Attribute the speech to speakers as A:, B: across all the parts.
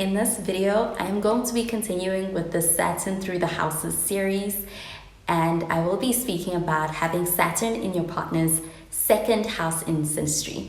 A: In this video, I am going to be continuing with the Saturn through the houses series, and I will be speaking about having Saturn in your partner's second house in synastry.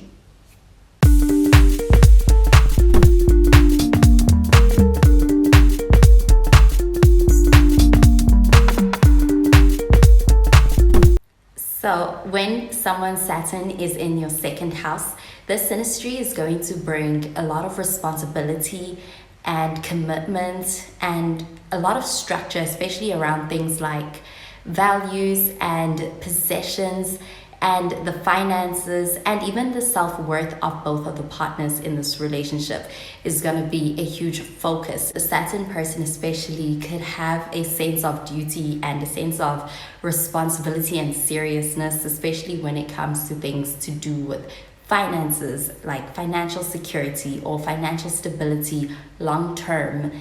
A: So when someone's Saturn is in your second house, this synastry is going to bring a lot of responsibility and commitment and a lot of structure, especially around things like values and possessions and the finances, and even the self-worth of both of the partners in this relationship is going to be a huge focus. The Saturn person especially could have a sense of duty and a sense of responsibility and seriousness, especially when it comes to things to do with finances, like financial security or financial stability long term.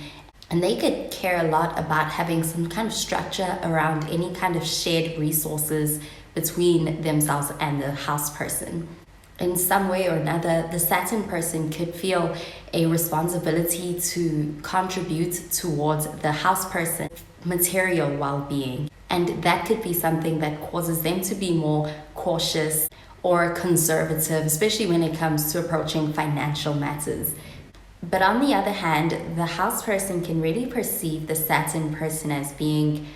A: And they could care a lot about having some kind of structure around any kind of shared resources between themselves and the house person. In some way or another, the Saturn person could feel a responsibility to contribute towards the house person's material well-being. And that could be something that causes them to be more cautious or conservative, especially when it comes to approaching financial matters. But on the other hand, the house person can really perceive the Saturn person as being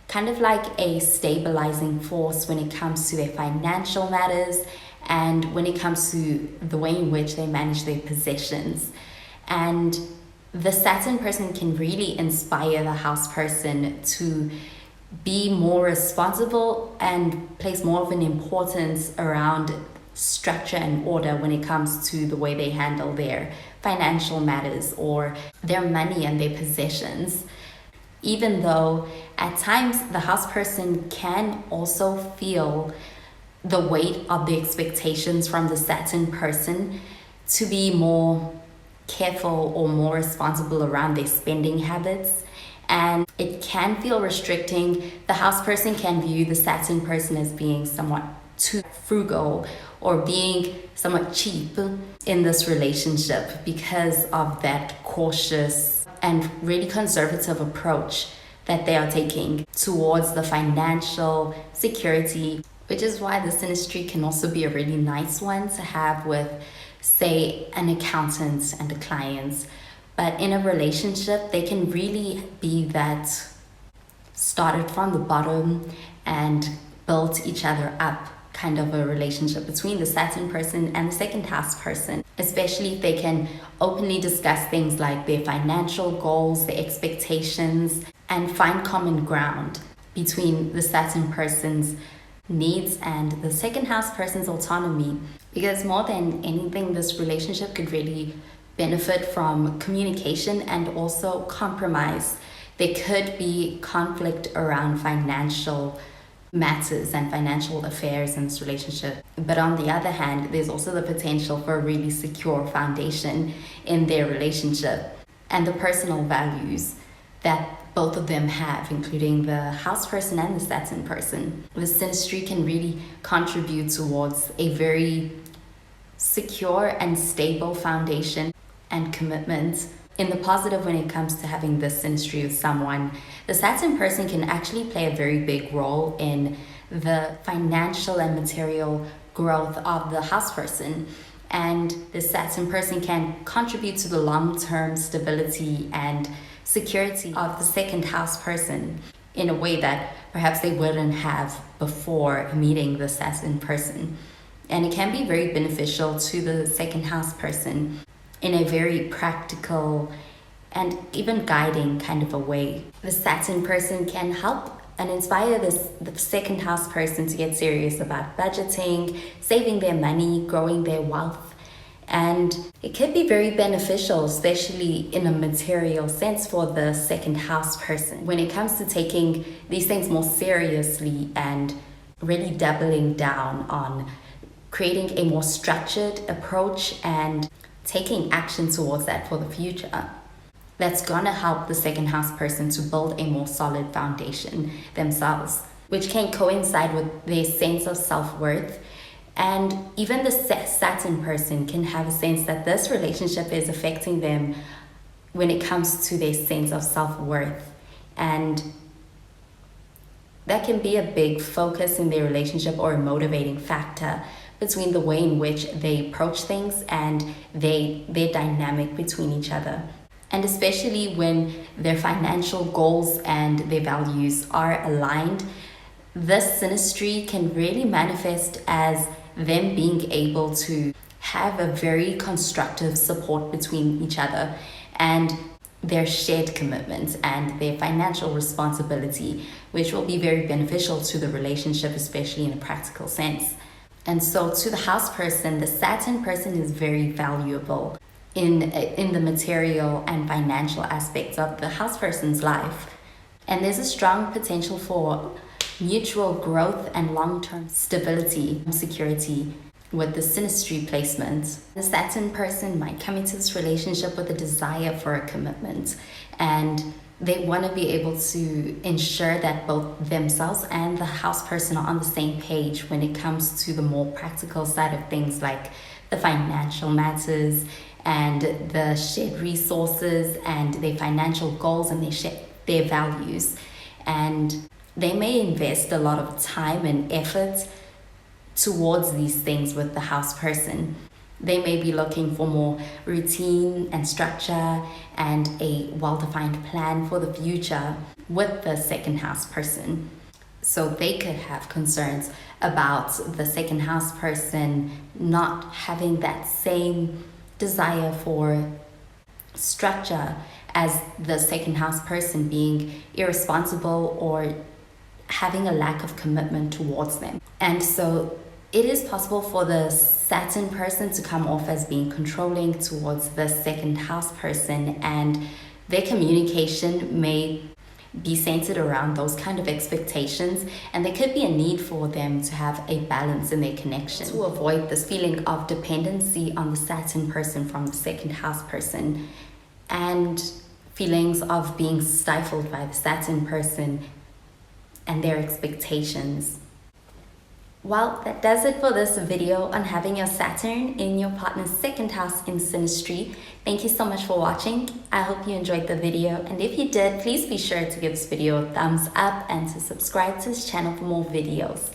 A: kind of like a stabilizing force when it comes to their financial matters and when it comes to the way in which they manage their possessions. And the Saturn person can really inspire the house person to be more responsible and place more of an importance around structure and order when it comes to the way they handle their financial matters or their money and their possessions. Even though at times the house person can also feel the weight of the expectations from the Saturn person to be more careful or more responsible around their spending habits. And it can feel restricting. The house person can view the Saturn person as being somewhat too frugal or being somewhat cheap in this relationship because of that cautious and really conservative approach that they are taking towards the financial security, which is why the synastry can also be a really nice one to have with, say, an accountant and a client. But in a relationship, they can really be that started from the bottom and built each other up kind of a relationship between the Saturn person and the second house person, especially if they can openly discuss things like their financial goals, their expectations, and find common ground between the Saturn person's needs and the second house person's autonomy. Because more than anything, this relationship could really benefit from communication and also compromise. There could be conflict around financial matters and financial affairs in this relationship. But on the other hand, there's also the potential for a really secure foundation in their relationship and the personal values that both of them have, including the house person and the Saturn person. The synastry can really contribute towards a very secure and stable foundation and commitment. In the positive, when it comes to having this synastry with someone, the Saturn person can actually play a very big role in the financial and material growth of the house person. And the Saturn person can contribute to the long-term stability and security of the second house person in a way that perhaps they wouldn't have before meeting the Saturn person. And it can be very beneficial to the second house person in a very practical and even guiding kind of a way. The Saturn person can help and inspire the second house person to get serious about budgeting, saving their money, growing their wealth. And it can be very beneficial, especially in a material sense, for the second house person when it comes to taking these things more seriously and really doubling down on creating a more structured approach and taking action towards that for the future. That's gonna help the second house person to build a more solid foundation themselves, which can coincide with their sense of self-worth. And even the Saturn person can have a sense that this relationship is affecting them when it comes to their sense of self-worth. And that can be a big focus in their relationship or a motivating factor between the way in which they approach things and their dynamic between each other. And especially when their financial goals and their values are aligned, this synastry can really manifest as them being able to have a very constructive support between each other and their shared commitments and their financial responsibility, which will be very beneficial to the relationship, especially in a practical sense. And so to the house person, the Saturn person is very valuable in the material and financial aspects of the house person's life. And there's a strong potential for mutual growth and long-term stability and security with the synastry placement. The Saturn person might come into this relationship with a desire for a commitment, and they want to be able to ensure that both themselves and the house person are on the same page when it comes to the more practical side of things, like the financial matters and the shared resources and their financial goals and their values. And they may invest a lot of time and effort towards these things with the house person. They may be looking for more routine and structure and a well-defined plan for the future with the second house person. So they could have concerns about the second house person not having that same desire for structure as the second house person, being irresponsible or having a lack of commitment towards them. And so it is possible for the Saturn person to come off as being controlling towards the second house person, and their communication may be centered around those kind of expectations, and there could be a need for them to have a balance in their connection to avoid this feeling of dependency on the Saturn person from the second house person and feelings of being stifled by the Saturn person and their expectations. Well, that does it for this video on having your Saturn in your partner's second house in synastry. Thank you so much for watching. I hope you enjoyed the video, and if you did, please be sure to give this video a thumbs up and to subscribe to this channel for more videos.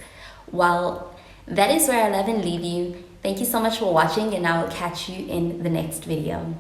A: Well, that is where I love and leave you. Thank you so much for watching, and I will catch you in the next video.